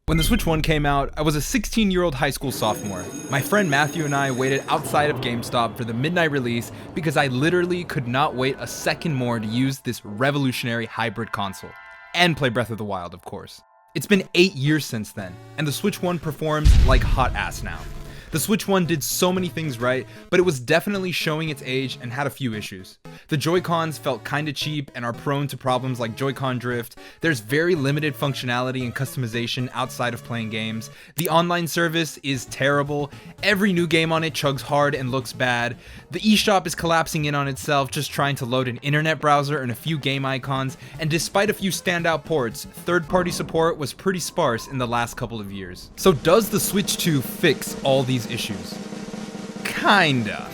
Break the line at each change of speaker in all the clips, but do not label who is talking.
When the Switch 1 came out, I was a 16-year-old high school sophomore. My friend Matthew and I waited outside of GameStop for the midnight release because I literally could not wait a second more to use this revolutionary hybrid console. And play Breath of the Wild, of course. It's been 8 years since then, and the Switch 1 performs like hot ass now. The Switch 1 did so many things right, but it was definitely showing its age and had a few issues. The Joy-Cons felt kinda cheap and are prone to problems like Joy-Con drift. There's very limited functionality and customization outside of playing games. The online service is terrible. Every new game on it chugs hard and looks bad. The eShop is collapsing in on itself, just trying to load an internet browser and a few game icons, and despite a few standout ports, third-party support was pretty sparse in the last couple of years. So does the Switch 2 fix all these issues? Kinda.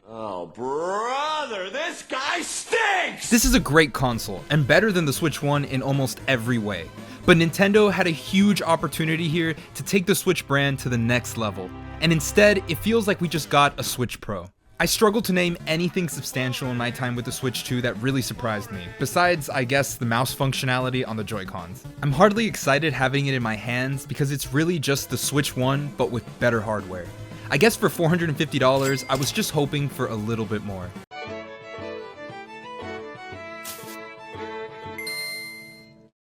Oh, brother, this guy stinks!
This is a great console, and better than the Switch 1 in almost every way. But Nintendo had a huge opportunity here to take the Switch brand to the next level. And instead, it feels like we just got a Switch Pro. I struggle to name anything substantial in my time with the Switch 2 that really surprised me, besides, I guess, the mouse functionality on the Joy-Cons. I'm hardly excited having it in my hands because it's really just the Switch 1, but with better hardware. I guess for $450, I was just hoping for a little bit more.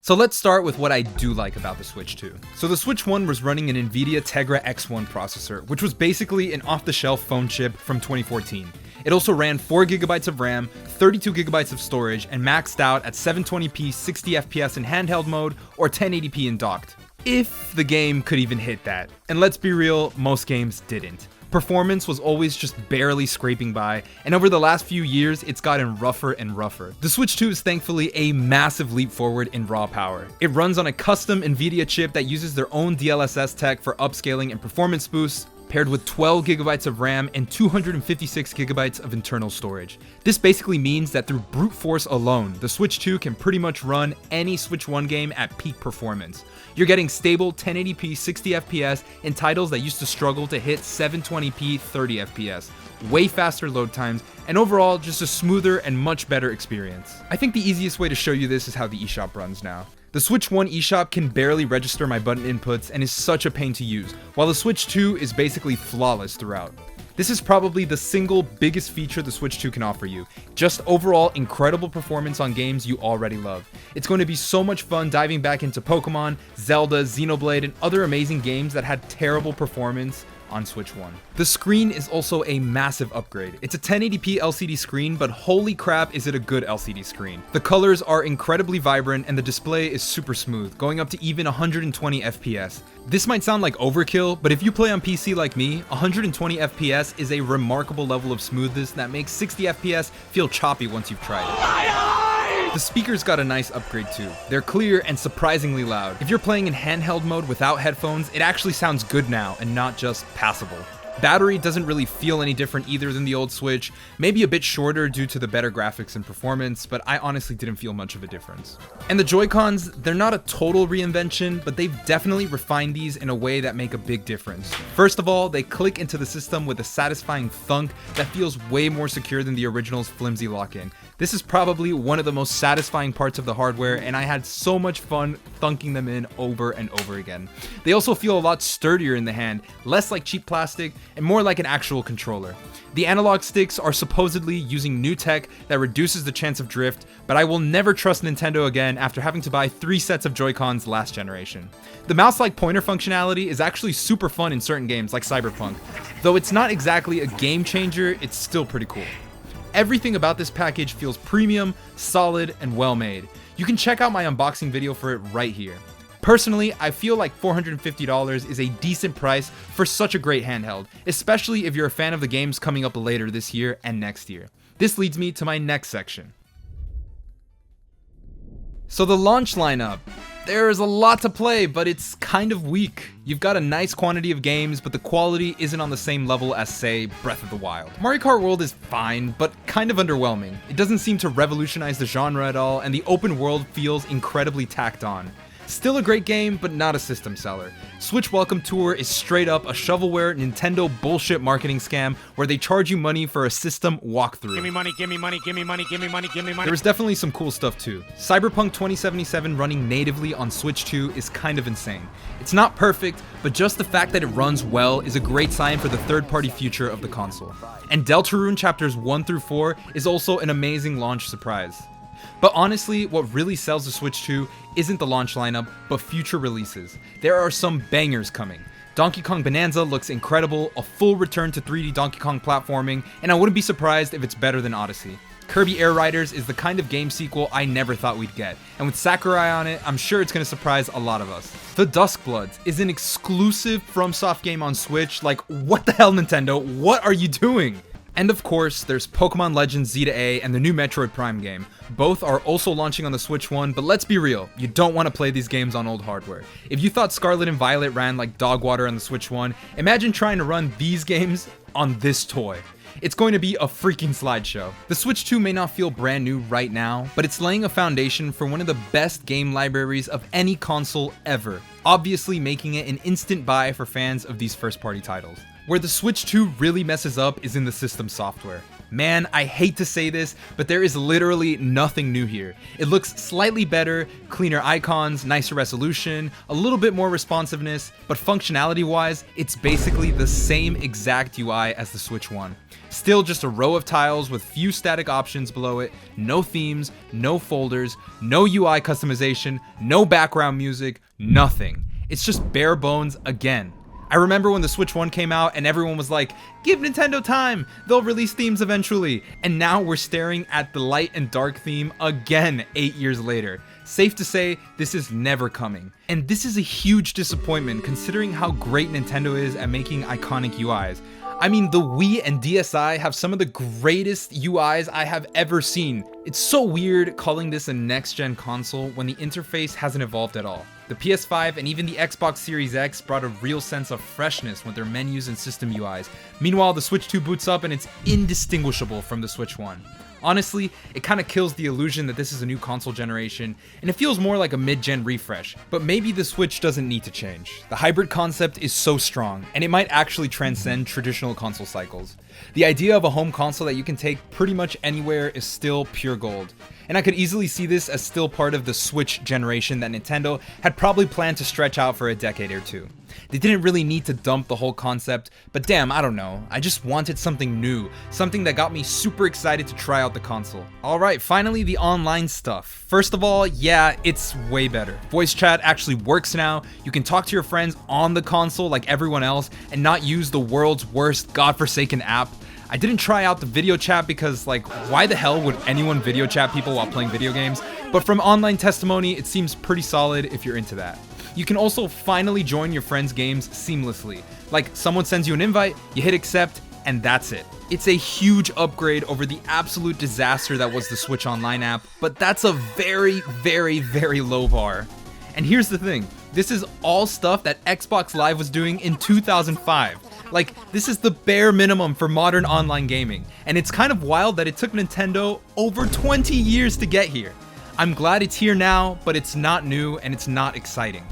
So let's start with what I do like about the Switch 2. So the Switch 1 was running an NVIDIA Tegra X1 processor, which was basically an off-the-shelf phone chip from 2014. It also ran 4GB of RAM, 32GB of storage, and maxed out at 720p 60fps in handheld mode or 1080p in docked. If the game could even hit that. And let's be real, most games didn't. Performance was always just barely scraping by, and over the last few years, it's gotten rougher and rougher. The Switch 2 is thankfully a massive leap forward in raw power. It runs on a custom NVIDIA chip that uses their own DLSS tech for upscaling and performance boosts, paired with 12GB of RAM and 256GB of internal storage. This basically means that through brute force alone, the Switch 2 can pretty much run any Switch 1 game at peak performance. You're getting stable 1080p 60fps in titles that used to struggle to hit 720p 30fps, way faster load times, and overall just a smoother and much better experience. I think the easiest way to show you this is how the eShop runs now. The Switch 1 eShop can barely register my button inputs and is such a pain to use, while the Switch 2 is basically flawless throughout. This is probably the single biggest feature the Switch 2 can offer you, just overall incredible performance on games you already love. It's going to be so much fun diving back into Pokemon, Zelda, Xenoblade, and other amazing games that had terrible performance on Switch 1. The screen is also a massive upgrade. It's a 1080p LCD screen, but holy crap is it a good LCD screen. The colors are incredibly vibrant and the display is super smooth, going up to even 120 FPS. This might sound like overkill, but if you play on PC like me, 120 FPS is a remarkable level of smoothness that makes 60 FPS feel choppy once you've tried it. The speakers got a nice upgrade too. They're clear and surprisingly loud. If you're playing in handheld mode without headphones, it actually sounds good now and not just passable. Battery doesn't really feel any different either than the old Switch, maybe a bit shorter due to the better graphics and performance, but I honestly didn't feel much of a difference. And the Joy-Cons, they're not a total reinvention, but they've definitely refined these in a way that make a big difference. First of all, they click into the system with a satisfying thunk that feels way more secure than the original's flimsy lock-in. This is probably one of the most satisfying parts of the hardware, and I had so much fun thunking them in over and over again. They also feel a lot sturdier in the hand, less like cheap plastic, and more like an actual controller. The analog sticks are supposedly using new tech that reduces the chance of drift, but I will never trust Nintendo again after having to buy 3 sets of Joy-Cons last generation. The mouse-like pointer functionality is actually super fun in certain games like Cyberpunk. Though it's not exactly a game changer, it's still pretty cool. Everything about this package feels premium, solid, and well made. You can check out my unboxing video for it right here. Personally, I feel like $450 is a decent price for such a great handheld, especially if you're a fan of the games coming up later this year and next year. This leads me to my next section. So the launch lineup. There's a lot to play, but it's kind of weak. You've got a nice quantity of games, but the quality isn't on the same level as, say, Breath of the Wild. Mario Kart World is fine, but kind of underwhelming. It doesn't seem to revolutionize the genre at all, and the open world feels incredibly tacked on. Still a great game, but not a system seller. Switch Welcome Tour is straight up a shovelware Nintendo bullshit marketing scam where they charge you money for a system walkthrough.
Give me money, give me money, give me money, give me money, give me money.
There was definitely some cool stuff too. Cyberpunk 2077 running natively on Switch 2 is kind of insane. It's not perfect, but just the fact that it runs well is a great sign for the third-party future of the console. And Deltarune Chapters 1 through 4 is also an amazing launch surprise. But honestly, what really sells the Switch 2 isn't the launch lineup, but future releases. There are some bangers coming. Donkey Kong Bonanza looks incredible, a full return to 3D Donkey Kong platforming, and I wouldn't be surprised if it's better than Odyssey. Kirby Air Riders is the kind of game sequel I never thought we'd get, and with Sakurai on it, I'm sure it's going to surprise a lot of us. The Duskbloods is an exclusive FromSoft game on Switch. Like, what the hell, Nintendo? What are you doing? And of course, there's Pokemon Legends Z-A and the new Metroid Prime game. Both are also launching on the Switch 1, but let's be real, you don't want to play these games on old hardware. If you thought Scarlet and Violet ran like dog water on the Switch 1, imagine trying to run these games on this toy. It's going to be a freaking slideshow. The Switch 2 may not feel brand new right now, but it's laying a foundation for one of the best game libraries of any console ever, obviously making it an instant buy for fans of these first-party titles. Where the Switch 2 really messes up is in the system software. Man, I hate to say this, but there is literally nothing new here. It looks slightly better, cleaner icons, nicer resolution, a little bit more responsiveness, but functionality-wise, it's basically the same exact UI as the Switch 1. Still just a row of tiles with few static options below it, no themes, no folders, no UI customization, no background music, nothing. It's just bare bones again. I remember when the Switch 1 came out and everyone was like, give Nintendo time, they'll release themes eventually. And now we're staring at the light and dark theme again 8 years later. Safe to say, this is never coming. And this is a huge disappointment considering how great Nintendo is at making iconic UIs. I mean, the Wii and DSi have some of the greatest UIs I have ever seen. It's so weird calling this a next-gen console when the interface hasn't evolved at all. The PS5 and even the Xbox Series X brought a real sense of freshness with their menus and system UIs. Meanwhile, the Switch 2 boots up and it's indistinguishable from the Switch 1. Honestly, it kind of kills the illusion that this is a new console generation, and it feels more like a mid-gen refresh, but maybe the Switch doesn't need to change. The hybrid concept is so strong, and it might actually transcend traditional console cycles. The idea of a home console that you can take pretty much anywhere is still pure gold, and I could easily see this as still part of the Switch generation that Nintendo had probably planned to stretch out for a decade or two. They didn't really need to dump the whole concept, but damn, I don't know. I just wanted something new, something that got me super excited to try out the console. Alright, finally the online stuff. First of all, yeah, it's way better. Voice chat actually works now. You can talk to your friends on the console like everyone else and not use the world's worst godforsaken app. I didn't try out the video chat because, like, why the hell would anyone video chat people while playing video games? But from online testimony, it seems pretty solid if you're into that. You can also finally join your friends' games seamlessly. Like, someone sends you an invite, you hit accept, and that's it. It's a huge upgrade over the absolute disaster that was the Switch Online app, but that's a very, very, very low bar. And here's the thing, this is all stuff that Xbox Live was doing in 2005. Like, this is the bare minimum for modern online gaming, and it's kind of wild that it took Nintendo over 20 years to get here. I'm glad it's here now, but it's not new and it's not exciting.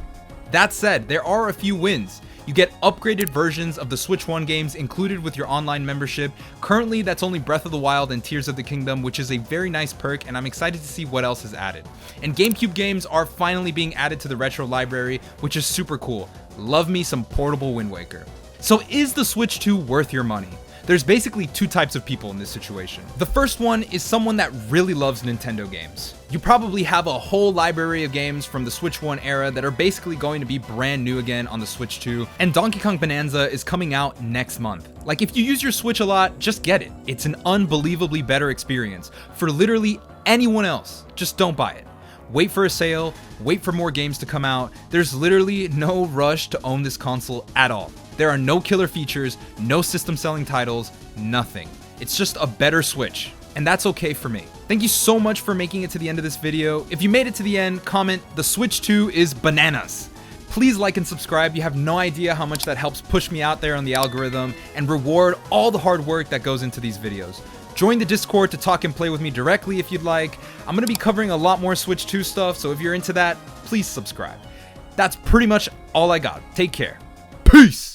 That said, there are a few wins. You get upgraded versions of the Switch 1 games included with your online membership. Currently, that's only Breath of the Wild and Tears of the Kingdom, which is a very nice perk, and I'm excited to see what else is added. And GameCube games are finally being added to the retro library, which is super cool. Love me some portable Wind Waker. So is the Switch 2 worth your money? There's basically two types of people in this situation. The first one is someone that really loves Nintendo games. You probably have a whole library of games from the Switch 1 era that are basically going to be brand new again on the Switch 2, and Donkey Kong Bonanza is coming out next month. Like, if you use your Switch a lot, just get it. It's an unbelievably better experience for literally anyone else. Just don't buy it. Wait for a sale, wait for more games to come out. There's literally no rush to own this console at all. There are no killer features, no system selling titles, nothing. It's just a better Switch, and that's okay for me. Thank you so much for making it to the end of this video. If you made it to the end, comment, the Switch 2 is bananas. Please like and subscribe. You have no idea how much that helps push me out there on the algorithm and reward all the hard work that goes into these videos. Join the Discord to talk and play with me directly if you'd like. I'm going to be covering a lot more Switch 2 stuff, so if you're into that, please subscribe. That's pretty much all I got. Take care. Peace!